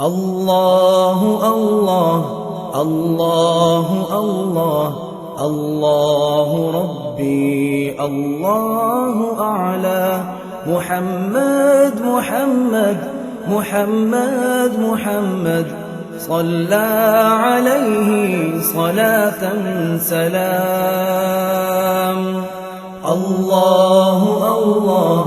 اللہ اللہ اللہ اللہ اللہ ربی اللہ اعلی محمد محمد محمد محمد صلی علیہ صلاة سلام اللہ اللہ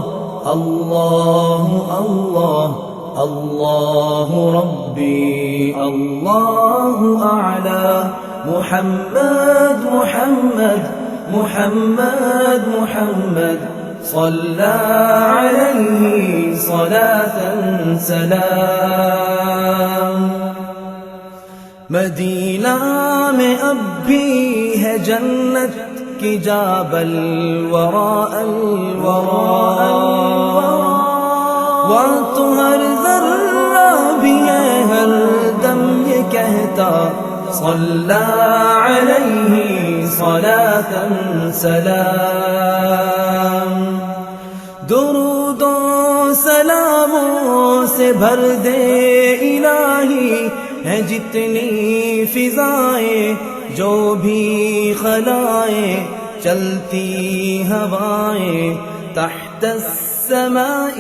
اللہ اللہ اللہ ربی اللہ اعلی محمد محمد محمد محمد صلی علیہ صلاة سلام مدینہ میں اب بھی ہے جنت کی جا بل وراء الورا وہاں تو ہر ذرہ بھی ہے ہر دم یہ کہتا صلی علیہ صلاة سلام درود و سلاموں سے بھر دے الہی ہے جتنی فضائیں جو بھی خلائیں چلتی ہوائیں تحت السماء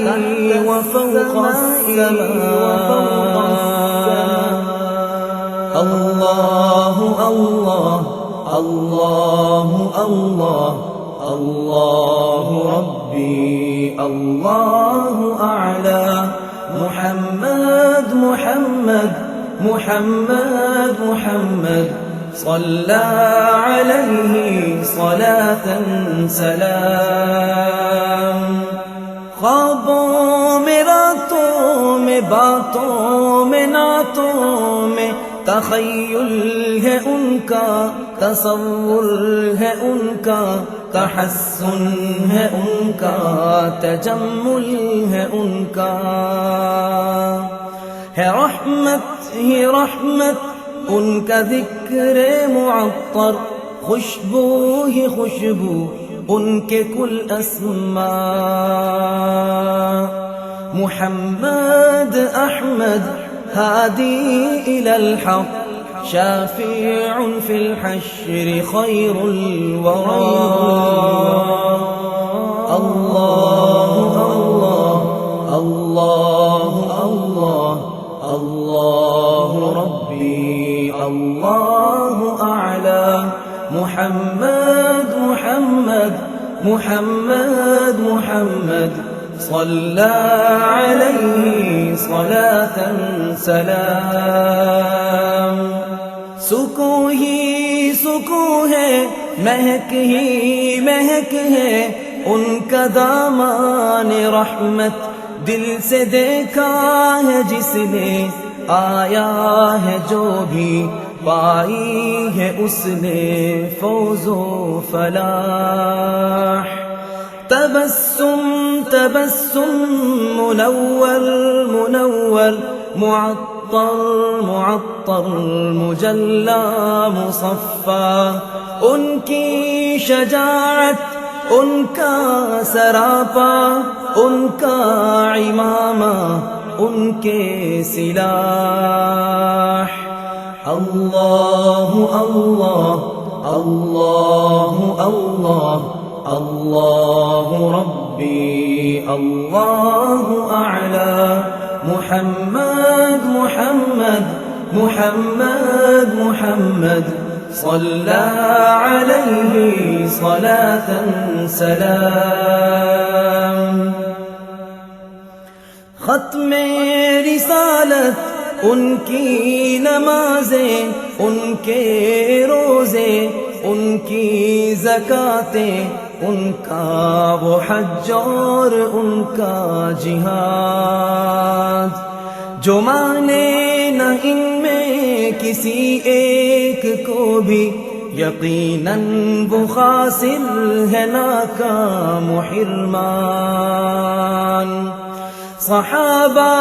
وفوق السماء اللہ اللہ اللہ اللہ اللہ ربی اللہ اعلی محمد محمد محمد محمد صلی علیہ صلاة سلام خوابوں میں راتوں میں باتوں میں نعتوں میں تخیل ہے ان کا تصور ہے ان کا تحسن ہے ان کا تجمل ہے ان کا ہے رحمت ہی رحمت ان کا ذکر معطر خوشبو ہی خوشبو ان کے کل اسماء محمد احمد هادي إلى الحق شافع في الحشر خير الورى الله الله الله الله الله ربي الله أعلى محمد محمد محمد محمد صلی علیہ صلاة سلام سکون ہی سکون ہے مہک ہی مہک ہے ان کا دامان رحمت دل سے دیکھا ہے جس نے آیا ہے جو بھی پائی ہے اس نے فوز و فلاح تبسم تبسم منور منور معطر معطر مجلى مصفى ان کی شجاعت ان کا سراپا ان کا عمامہ ان کے سلاح اللہ اللہ اللہ اللہ اللہ ربی اللہ اعلی محمد محمد محمد محمد صلی علیہ صلاة سلام ختم رسالت ان کی نمازیں ان کے روزے ان کی زکاتیں ان کا وہ حج اور ان کا جہاد جو مانے نہ ان میں کسی ایک کو بھی یقیناً وہ خاسر ہے ناکام و حرمان صحابہ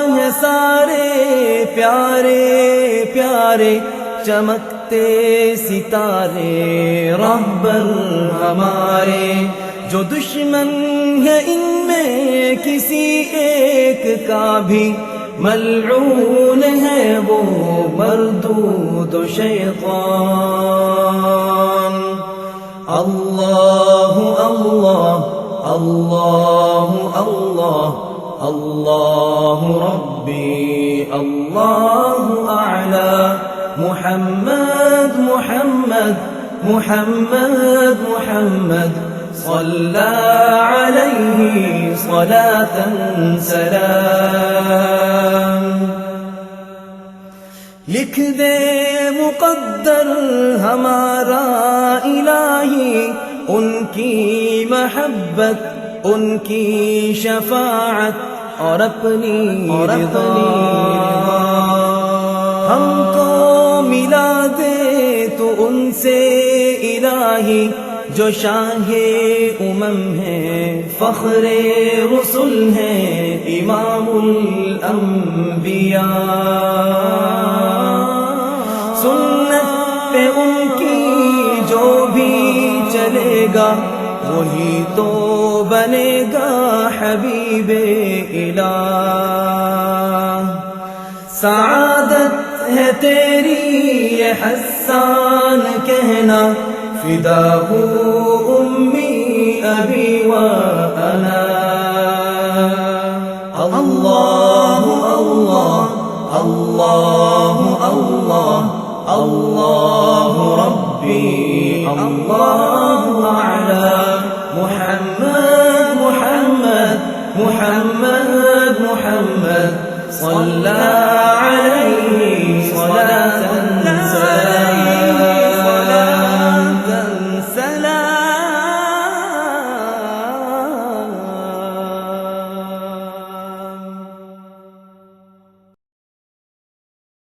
ہیں سارے پیارے پیارے چمکتے ستارے رہبر ہمارے جو دشمن ہے ان میں کسی ایک کا بھی ملعون ہے وہ مردود و شیطان. اللہ اللہ اللہ اللہ اللہ ربی اللہ اعلی. محمد محمد محمد محمد صلی علیہ صلاة سلام. لکھ دے مقدر ہمارا الہی ان کی محبت، ان کی شفاعت اور اپنی رضا. ہم کو ملا دے تو ان سے الہی جو شاہ امم ہے، فخر رسل ہے، امام الانبیاء. سنت پہ ان کی جو بھی چلے گا وہی تو بنے گا حبیب الہ. سعادت ہے تیری یہ حسان کہنا، فداہ امی ابی و انا. اللہ اللہ اللہ اللہ اللہ ربی اللہ اعلی. محمد محمد محمد محمد صلی